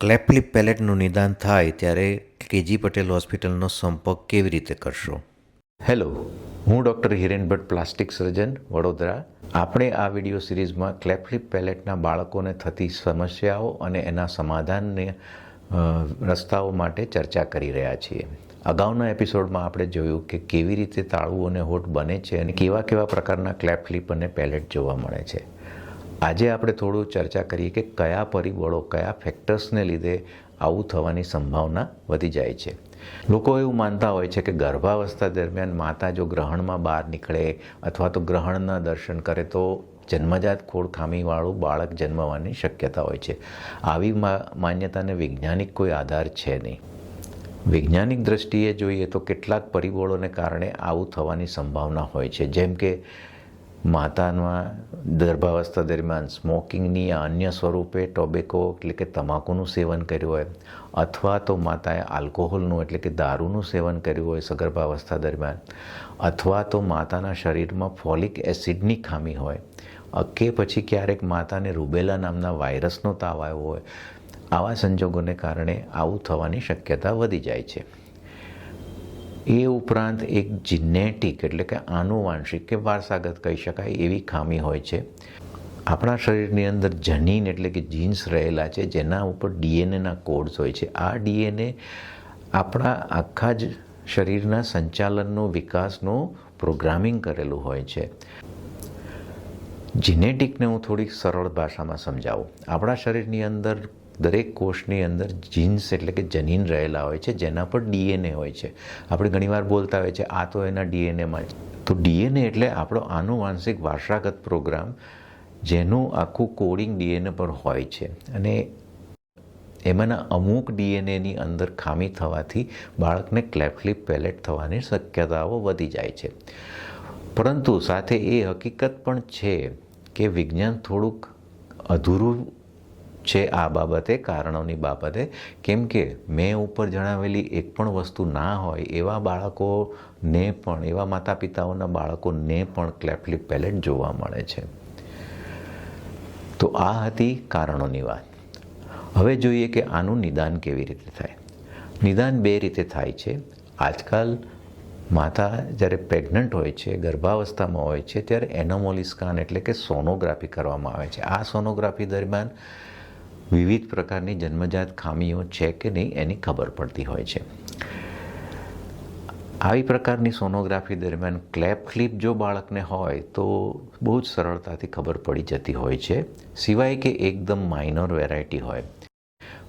Cleft leap પેલેટનું નિદાન થાય ત્યારે કેજી પટેલ હોસ્પિટલનો સંપર્ક કેવી રીતે કરશો? હેલો, હું ડૉક્ટર હિરેન ભટ્ટ, પ્લાસ્ટિક સર્જન, વડોદરા. આપણે આ વિડીયો સિરીઝમાં ક્લેફ્ટ લિપ પેલેટના બાળકોને થતી સમસ્યાઓ અને એના સમાધાનને રસ્તાઓ માટે ચર્ચા કરી રહ્યા છીએ. અગાઉના એપિસોડમાં આપણે જોયું કે કેવી રીતે તાળું અને હોઠ બને છે અને કેવા કેવા પ્રકારના ક્લેફ્ટ લિપ અને પેલેટ જોવા મળે છે. આજે આપણે થોડું ચર્ચા કરીએ કે કયા પરિબળો, કયા ફેક્ટર્સને લીધે આવું થવાની સંભાવના વધી જાય છે. લોકો એવું માનતા હોય છે કે ગર્ભાવસ્થા દરમિયાન માતા જો ગ્રહણમાં બહાર નીકળે અથવા તો ગ્રહણના દર્શન કરે તો જન્મજાત ખોડ ખામીવાળું બાળક જન્મવાની શક્યતા હોય છે. આવી માન્યતાને વૈજ્ઞાનિક કોઈ આધાર છે નહીં. વૈજ્ઞાનિક દ્રષ્ટિએ જોઈએ તો કેટલાક પરિબળોને કારણે આવું થવાની સંભાવના હોય છે, જેમ કે માતાના ગર્ભાવસ્થા દરમિયાન સ્મોકિંગની અન્ય સ્વરૂપે ટોબેકો એટલે કે તમાકુનું સેવન કર્યું હોય, અથવા તો માતાએ આલ્કોહોલનું એટલે કે દારૂનું સેવન કર્યું હોય સગર્ભાવસ્થા દરમિયાન, અથવા તો માતાના શરીરમાં ફોલિક એસિડની ખામી હોય, કે પછી ક્યારેક માતાને રૂબેલા નામના વાયરસનો તાવ આવ્યો હોય. આવા સંજોગોને કારણે આવું થવાની શક્યતા વધી જાય છે. એ ઉપરાંત એક જીનેટિક એટલે કે આનુવાંશિક કે વારસાગત કહી શકાય એવી ખામી હોય છે. આપણા શરીરની અંદર જનીન એટલે કે જીન્સ રહેલા છે, જેના ઉપર ડીએનએના કોડ્સ હોય છે. આ ડીએનએ આપણા આખા જ શરીરના સંચાલનનો, વિકાસનો પ્રોગ્રામિંગ કરેલું હોય છે. જીનેટિકને હું થોડીક સરળ ભાષામાં સમજાવું. આપણા શરીરની અંદર દરેક કોષની અંદર જીન્સ એટલે કે જનીન રહેલા હોય છે, જેના પર ડીએનએ હોય છે. આપણે ઘણીવાર બોલતા હોય છે આ તો એના ડીએનએમાં જ. તો ડીએનએ એટલે આપણો આનુવાંશિક વારસાગત પ્રોગ્રામ, જેનું આખું કોડિંગ ડીએનએ પર હોય છે. અને એમાંના અમુક ડીએનએની અંદર ખામી થવાથી બાળકને ક્લેફ્ટ લિપ પેલેટ થવાની શક્યતાઓ વધી જાય છે. પરંતુ સાથે એ હકીકત પણ છે કે વિજ્ઞાન થોડુંક અધૂરું છે આ બાબતે, કારણોની બાબતે. કેમ કે મેં ઉપર જણાવેલી એક પણ વસ્તુ ના હોય એવા બાળકોને પણ, એવા માતા પિતાઓના બાળકોને પણ ક્લેફ્ટ લિપ પેલેટ જોવા મળે છે. તો આ હતી કારણોની વાત. હવે જોઈએ કે આનું નિદાન કેવી રીતે થાય. નિદાન બે રીતે થાય છે. આજકાલ માતા જ્યારે પ્રેગ્નન્ટ હોય છે, ગર્ભાવસ્થામાં હોય છે, ત્યારે એનોમલી સ્કાન એટલે કે સોનોગ્રાફી કરવામાં આવે છે. આ સોનોગ્રાફી દરમિયાન વિવિધ પ્રકારની જન્મજાત ખામીઓ છે કે નહીં એની ખબર પડતી હોય છે. આવી પ્રકારની સોનોગ્રાફી દરમિયાન ક્લેફ્ટ લિપ જો બાળકને હોય તો બહુ જ સરળતાથી ખબર પડી જતી હોય છે, સિવાય કે એકદમ માઇનોર વેરાયટી હોય.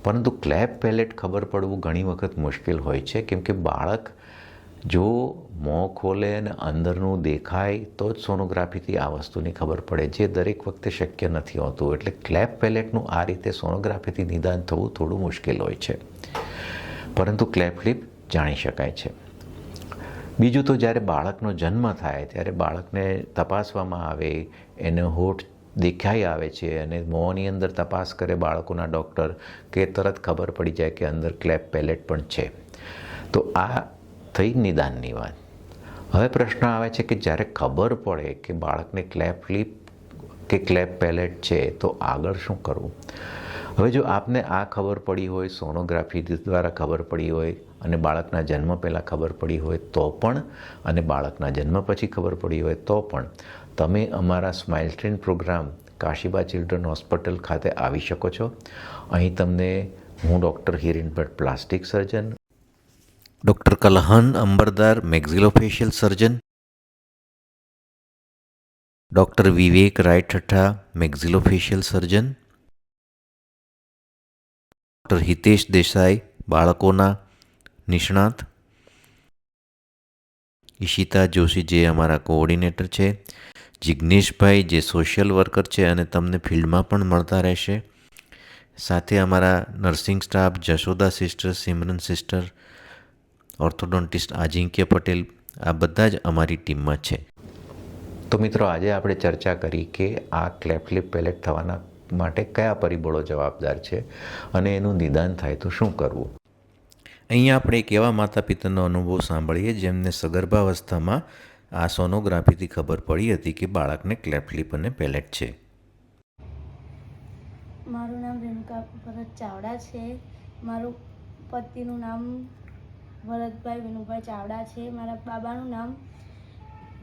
પરંતુ ક્લેફ્ટ પેલેટ ખબર પડવું ઘણી વખત મુશ્કેલ હોય છે, કેમ કે બાળક જો મોં ખોલે અને અંદરનું દેખાય તો જ સોનોગ્રાફીથી આ વસ્તુની ખબર પડે, જે દરેક વખતે શક્ય નથી હોતું. એટલે ક્લેફ્ટ પેલેટનું આ રીતે સોનોગ્રાફીથી નિદાન થવું થોડું મુશ્કેલ હોય છે, પરંતુ ક્લેફ્ટ લિપ જાણી શકાય છે. બીજું તો જ્યારે બાળકનો જન્મ થાય ત્યારે બાળકને તપાસવામાં આવે, એને હોઠ દેખાઈ આવે છે અને મોંની અંદર તપાસ કરે બાળકોના ડૉક્ટર, કે તરત ખબર પડી જાય કે અંદર ક્લેફ્ટ પેલેટ પણ છે. તો આ થઈ નિદાનની વાત. હવે પ્રશ્ન આવે છે કે જ્યારે ખબર પડે કે બાળકને ક્લેફ્ટ લિપ કે ક્લેફ્ટ પેલેટ છે તો આગળ શું કરવું? હવે જો આપને આ ખબર પડી હોય, સોનોગ્રાફી દ્વારા ખબર પડી હોય, અને બાળકના જન્મ પહેલાં ખબર પડી હોય તો પણ, અને બાળકના જન્મ પછી ખબર પડી હોય તો પણ, તમે અમારા smile train program Kashiba children hospital ખાતે આવી શકો છો. અહીં તમને હું doctor Hiren Bhatt, plastic surgeon, doctor Kalhan Ambardar, maxillofacial surgeon, doctor Vivek Raithatha, maxillofacial surgeon, doctor Hitesh Desai, બાળકોના નિષ્ણાત, ઈશિતા જોશી જે અમારા કોઓર્ડિનેટર છે, જિગ્નેશભાઈ જે સોશિયલ વર્કર છે અને તમને ફિલ્ડમાં પણ મળતા રહેશે, સાથે અમારા nursing staff Jashoda sister, Simran sister, orthodontist Ajinkya Patel, આ બધા જ અમારી ટીમમાં છે. તો મિત્રો, આજે આપણે ચર્ચા કરી કે આ ક્લેફ્ટ લિપ પેલેટ થવાના માટે કયા પરિબળો જવાબદાર છે અને એનું નિદાન થાય તો શું કરવું. અહીંયા આપણે એક એવા માતા પિતાનો અનુભવ સાંભળીએ જેમને સગર્ભાવસ્થામાં આ સોનોગ્રાફીથી ખબર પડી હતી કે બાળકને ક્લેફ્ટ લિપ અને પેલેટ છે. મારું નામ રેણુકા ભરત ચાવડા છે. મારું પતિનું નામ ભરતભાઈ વિનુભાઈ ચાવડા છે. મારા બાબાનું નામ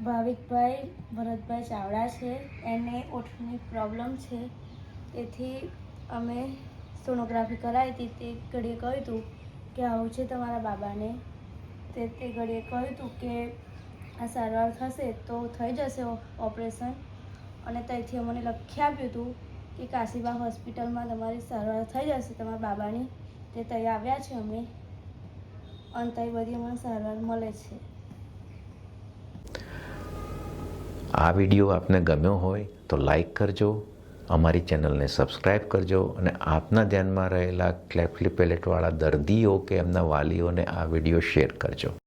ભાવિકભાઈ ભરતભાઈ ચાવડા છે. એને ઓઠની પ્રોબ્લેમ છે, તેથી અમે સોનોગ્રાફી કરાવી હતી. તે ઘડીએ કહ્યું હતું કે આવું છે તમારા બાબાને. તે ઘડીએ કહ્યું હતું કે આ સારવાર થશે તો થઈ જશે ઓપરેશન, અને ત્યાંથી અમને લખી આપ્યું હતું કે કાશીબા હોસ્પિટલમાં તમારી સારવાર થઈ જશે તમારા બાબાની. તે ત્યાં આવ્યા છે અમે, અને ત્યાં બધી અમને સારવાર મળે છે. આ વિડીયો આપને ગમ્યો હોય તો લાઈક કરજો, અમારી ચેનલને સબસ્ક્રાઈબ કરજો અને આપના ધ્યાનમાં રહેલા ક્લેફ્ટ પેલેટવાળા દર્દીઓ કે એમના વાલીઓને આ વિડીયો શેર કરજો.